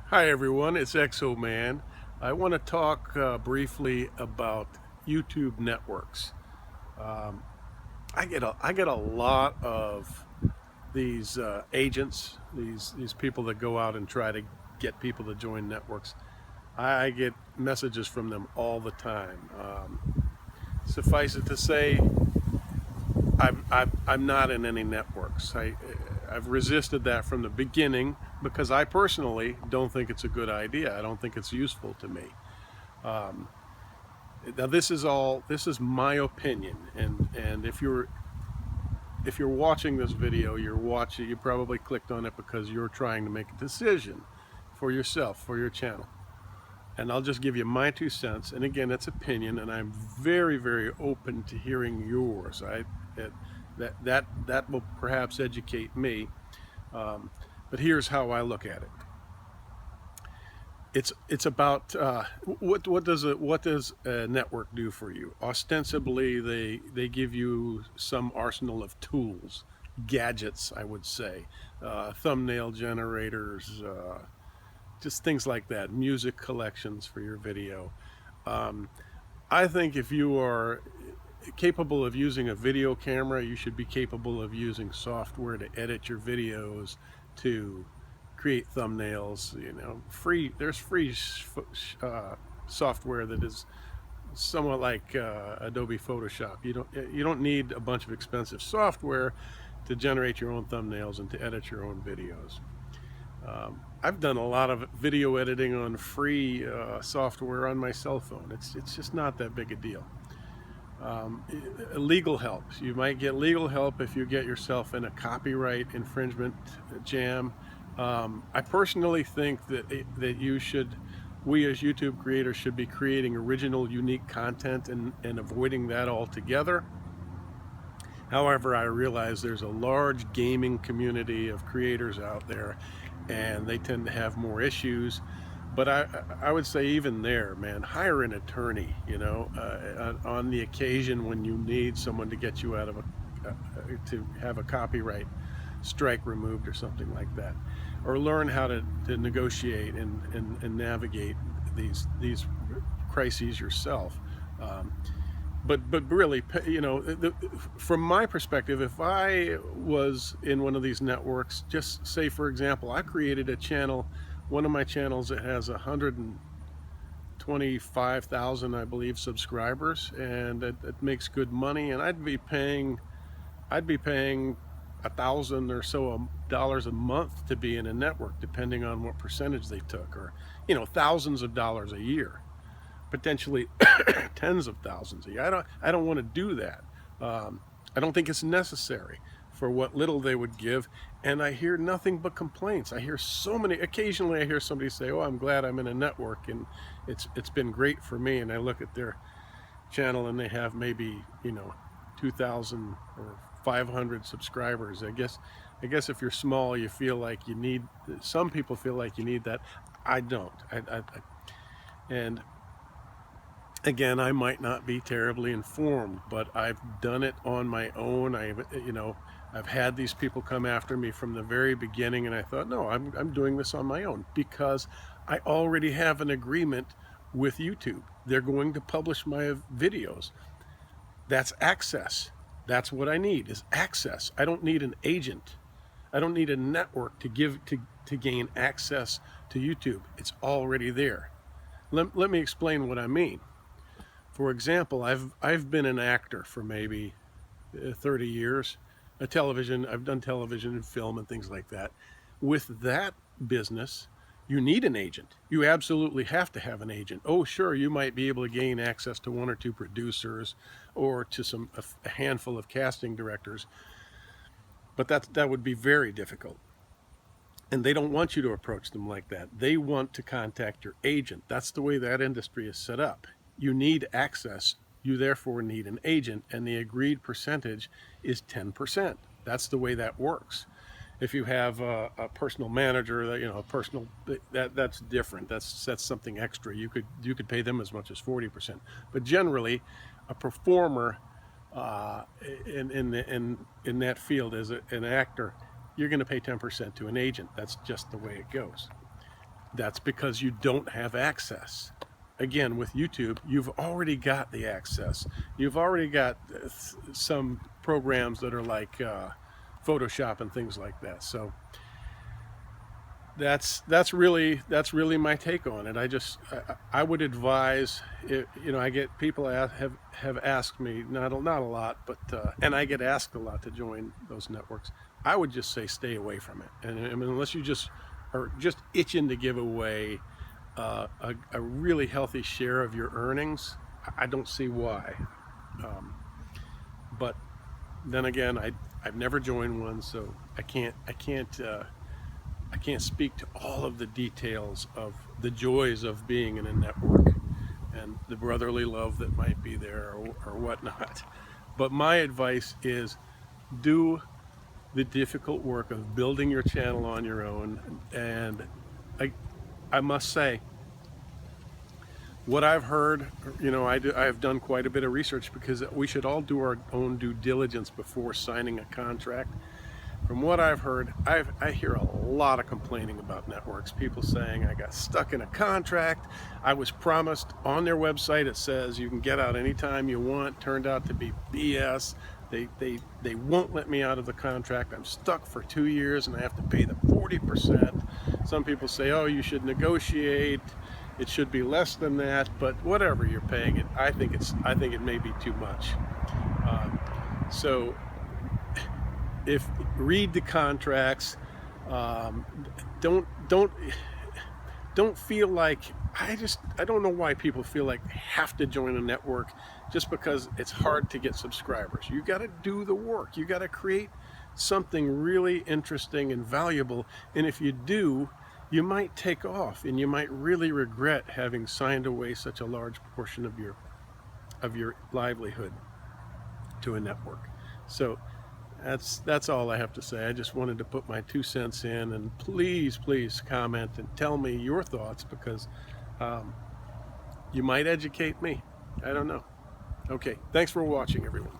Hi everyone, it's Exoman. I want to talk briefly about YouTube networks. Um, I get a lot of these agents, these people that go out and try to get people to join networks. I get messages from them all the time. Suffice it to say, I'm not in any networks. I've resisted that from the beginning because I personally don't think it's a good idea. I don't think it's useful to me. Um, Now this is my opinion, and if you're watching this video, you probably clicked on it because you're trying to make a decision for yourself, for your channel. And I'll just give you my 2 cents. And again, it's opinion, and I'm very, very open to hearing yours. It, that will perhaps educate me. Um, but here's how I look at it. It's about what does a network do for you? Ostensibly, they give you some arsenal of tools, gadgets, I would say, thumbnail generators, just things like that, music collections for your video. Um, I think if you are capable of using a video camera, you should be capable of using software to edit your videos, to create thumbnails. There's free software that is somewhat like Adobe Photoshop. You don't need a bunch of expensive software to generate your own thumbnails and to edit your own videos. I've done a lot of video editing on free software on my cell phone. It's just not that big a deal. Um, Legal help. You might get legal help if you get yourself in a copyright infringement jam. I personally think that we as YouTube creators should be creating original, unique content and avoiding that altogether. However, I realize there's a large gaming community of creators out there, and they tend to have more issues. But I would say even there, man, hire an attorney. On the occasion when you need someone to get you out of to have a copyright strike removed or something like that, or learn how to negotiate and navigate these crises yourself. Um, but really, from my perspective, if I was in one of these networks, just say for example, I created a channel, one of my channels that has 125,000, I believe, subscribers, and it makes good money, and I'd be paying $1,000 or so a month to be in a network, depending on what percentage they took, or thousands of dollars a year, potentially tens of thousands a year. I don't want to do that. I don't think it's necessary for what little they would give. And I hear nothing but complaints. Occasionally I hear somebody say, "Oh, I'm glad I'm in a network and it's been great for me." And I look at their channel and they have maybe 2,000 or 500 subscribers. I guess if you're small, you feel like you need. Some people feel like you need that. I don't. And again, I might not be terribly informed, but I've done it on my own. I've had these people come after me from the very beginning, and I thought, no, I'm doing this on my own because I already have an agreement with YouTube. They're going to publish my videos. That's access. That's what I need, is access. I don't need an agent. I don't need a network to gain access to YouTube. It's already there. Let me explain what I mean. For example, I've been an actor for maybe 30 years. I've done television and film and things like that. With that business, you need an agent. You absolutely have to have an agent. Oh, sure, you might be able to gain access to one or two producers or to a handful of casting directors, but that would be very difficult. And they don't want you to approach them like that. They want to contact your agent. That's the way that industry is set up. You need access. You therefore need an agent, and the agreed percentage is 10%. That's the way that works. If you have a personal manager, that's different. That's something extra. You could pay them as much as 40%. But generally, a performer in that field as an actor, you're going to pay 10% to an agent. That's just the way it goes. That's because you don't have access. Again, with YouTube, you've already got the access. You've already got some programs that are like Photoshop and things like that. So that's really my take on it. I would advise, I get people have asked me, not a lot, but and I get asked a lot to join those networks. I would just say stay away from it, and I mean, unless you just are just itching to give away a really healthy share of your earnings, I don't see why. But then again, I've never joined one, so I can't speak to all of the details of the joys of being in a network and the brotherly love that might be there or whatnot. But my advice is do the difficult work of building your channel on your own. And I must say, what I've heard, I've done quite a bit of research because we should all do our own due diligence before signing a contract. From what I've heard, I hear a lot of complaining about networks. People saying, I got stuck in a contract. I was promised on their website, it says you can get out anytime you want. Turned out to be BS. They won't let me out of the contract. I'm stuck for 2 years and I have to pay the 40%. Some people say, oh, you should negotiate. It should be less than that, but whatever you're paying it, I think it may be too much. So read the contracts. Don't feel like, I don't know why people feel like they have to join a network just because it's hard to get subscribers. You got to do the work. You got to create something really interesting and valuable. And if you do, you might take off and you might really regret having signed away such a large portion of your livelihood to a network. So that's all I have to say. I just wanted to put my 2 cents in, and please comment and tell me your thoughts, because you might educate me. I don't know. Okay, thanks for watching, everyone.